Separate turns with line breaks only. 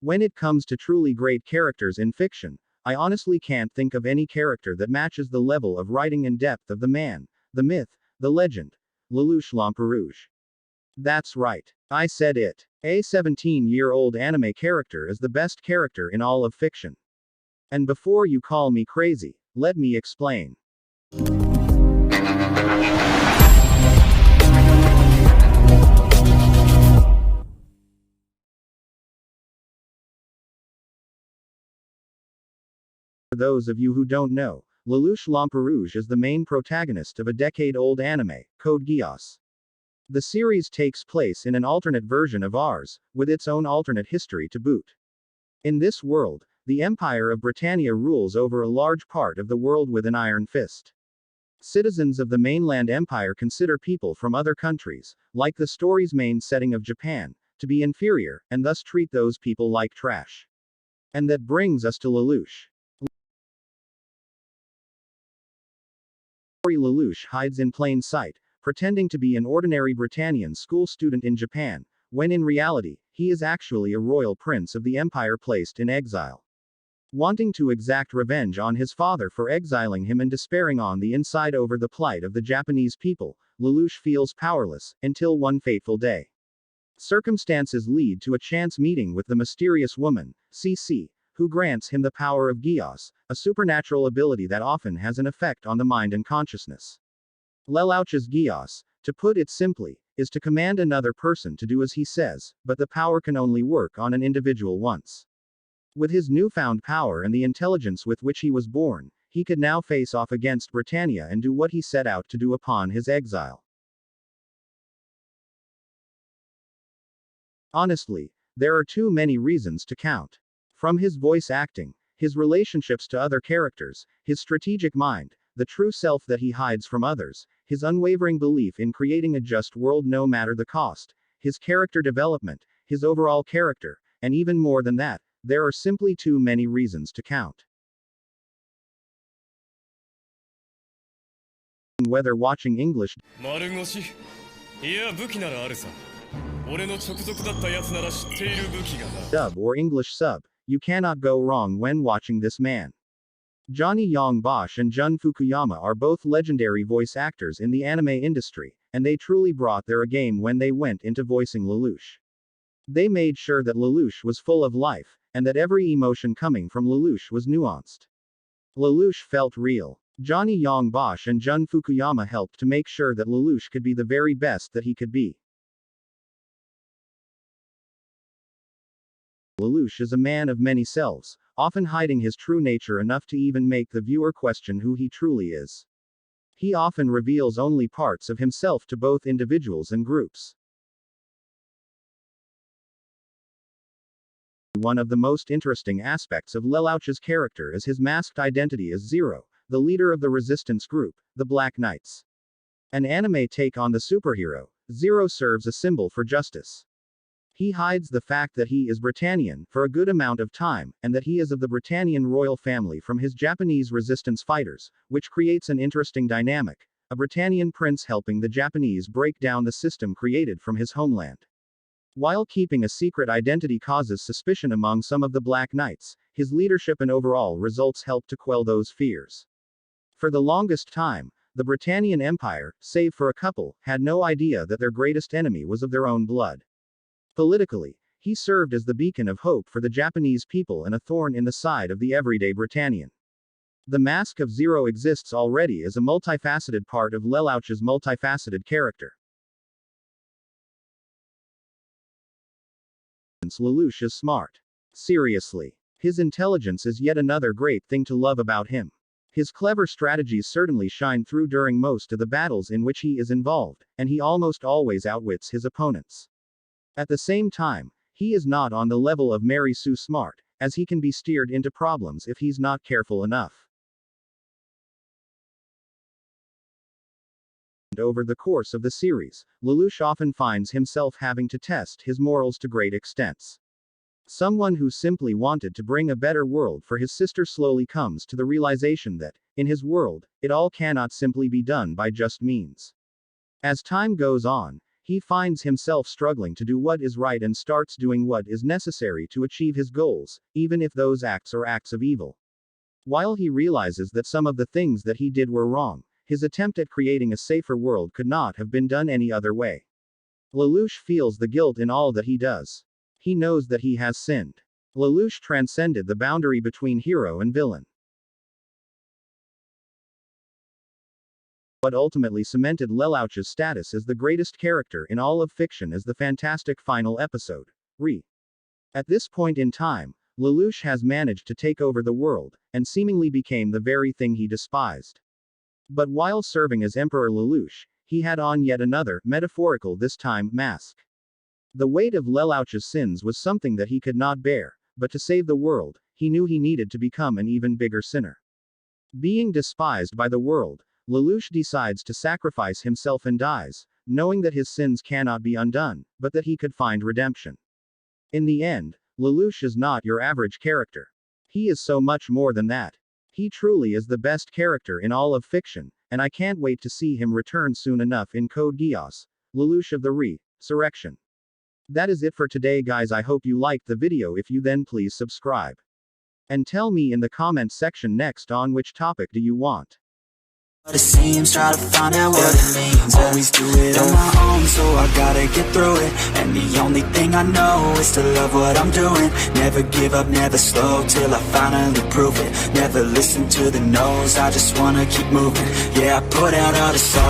When it comes to truly great characters in fiction, I honestly can't think of any character that matches the level of writing and depth of the man, the myth, the legend, Lelouch Lamperouge. That's right. I said it. A 17-year-old anime character is the best character in all of fiction. And before you call me crazy, let me explain. For those of you who don't know, Lelouch Lamperouge is the main protagonist of a decade-old anime, Code Geass. The series takes place in an alternate version of ours, with its own alternate history to boot. In this world, the Empire of Britannia rules over a large part of the world with an iron fist. Citizens of the mainland empire consider people from other countries, like the story's main setting of Japan, to be inferior, and thus treat those people like trash. And that brings us to Lelouch. Lelouch hides in plain sight, pretending to be an ordinary Britannian school student in Japan, when in reality, he is actually a royal prince of the empire placed in exile. Wanting to exact revenge on his father for exiling him and despairing on the inside over the plight of the Japanese people, Lelouch feels powerless, until one fateful day. Circumstances lead to a chance meeting with the mysterious woman, CC, who grants him the power of Geass, a supernatural ability that often has an effect on the mind and consciousness. Lelouch's Geass, to put it simply, is to command another person to do as he says, but the power can only work on an individual once. With his newfound power and the intelligence with which he was born, he could now face off against Britannia and do what he set out to do upon his exile. Honestly, there are too many reasons to count. From his voice acting, his relationships to other characters, his strategic mind, the true self that he hides from others, his unwavering belief in creating a just world no matter the cost, his character development, his overall character, and even more than that, there are simply too many reasons to count. Whether watching English dub or English sub, you cannot go wrong when watching this man. Johnny Yong Bosch and Jun Fukuyama are both legendary voice actors in the anime industry, and they truly brought their A game when they went into voicing Lelouch. They made sure that Lelouch was full of life, and that every emotion coming from Lelouch was nuanced. Lelouch felt real. Johnny Yong Bosch and Jun Fukuyama helped to make sure that Lelouch could be the very best that he could be. Lelouch is a man of many selves, often hiding his true nature enough to even make the viewer question who he truly is. He often reveals only parts of himself to both individuals and groups. One of the most interesting aspects of Lelouch's character is his masked identity as Zero, the leader of the resistance group, the Black Knights. An anime take on the superhero, Zero serves a symbol for justice. He hides the fact that he is Britannian for a good amount of time, and that he is of the Britannian royal family from his Japanese resistance fighters, which creates an interesting dynamic, a Britannian prince helping the Japanese break down the system created from his homeland. While keeping a secret identity causes suspicion among some of the Black Knights, his leadership and overall results help to quell those fears. For the longest time, the Britannian Empire, save for a couple, had no idea that their greatest enemy was of their own blood. Politically, he served as the beacon of hope for the Japanese people and a thorn in the side of the everyday Britannian. The Mask of Zero exists already as a multifaceted part of Lelouch's multifaceted character. Lelouch is smart. Seriously. His intelligence is yet another great thing to love about him. His clever strategies certainly shine through during most of the battles in which he is involved, and he almost always outwits his opponents. At the same time, he is not on the level of Mary Sue Smart, as he can be steered into problems if he's not careful enough. And over the course of the series, Lelouch often finds himself having to test his morals to great extents. Someone who simply wanted to bring a better world for his sister slowly comes to the realization that, in his world, it all cannot simply be done by just means. As time goes on, he finds himself struggling to do what is right and starts doing what is necessary to achieve his goals, even if those acts are acts of evil. While he realizes that some of the things that he did were wrong, his attempt at creating a safer world could not have been done any other way. Lelouch feels the guilt in all that he does. He knows that he has sinned. Lelouch transcended the boundary between hero and villain. What ultimately cemented Lelouch's status as the greatest character in all of fiction is the fantastic final episode, Re. At this point in time, Lelouch has managed to take over the world, and seemingly became the very thing he despised. But while serving as Emperor Lelouch, he had on yet another, metaphorical this time, mask. The weight of Lelouch's sins was something that he could not bear, but to save the world, he knew he needed to become an even bigger sinner. Being despised by the world, Lelouch decides to sacrifice himself and dies, knowing that his sins cannot be undone, but that he could find redemption. In the end, Lelouch is not your average character. He is so much more than that. He truly is the best character in all of fiction, and I can't wait to see him return soon enough in Code Geass, Lelouch of the Resurrection. That is it for today, guys. I hope you liked the video. If you then please subscribe. And tell me in the comment section next on which topic do you want.
What it seems, try to find out what it means. Always do it on my own, so I gotta get through it. And the only thing I know is to love what I'm doing. Never give up, never slow, till I finally prove it. Never listen to the no's, I just wanna keep moving. Yeah, I put out all the songs.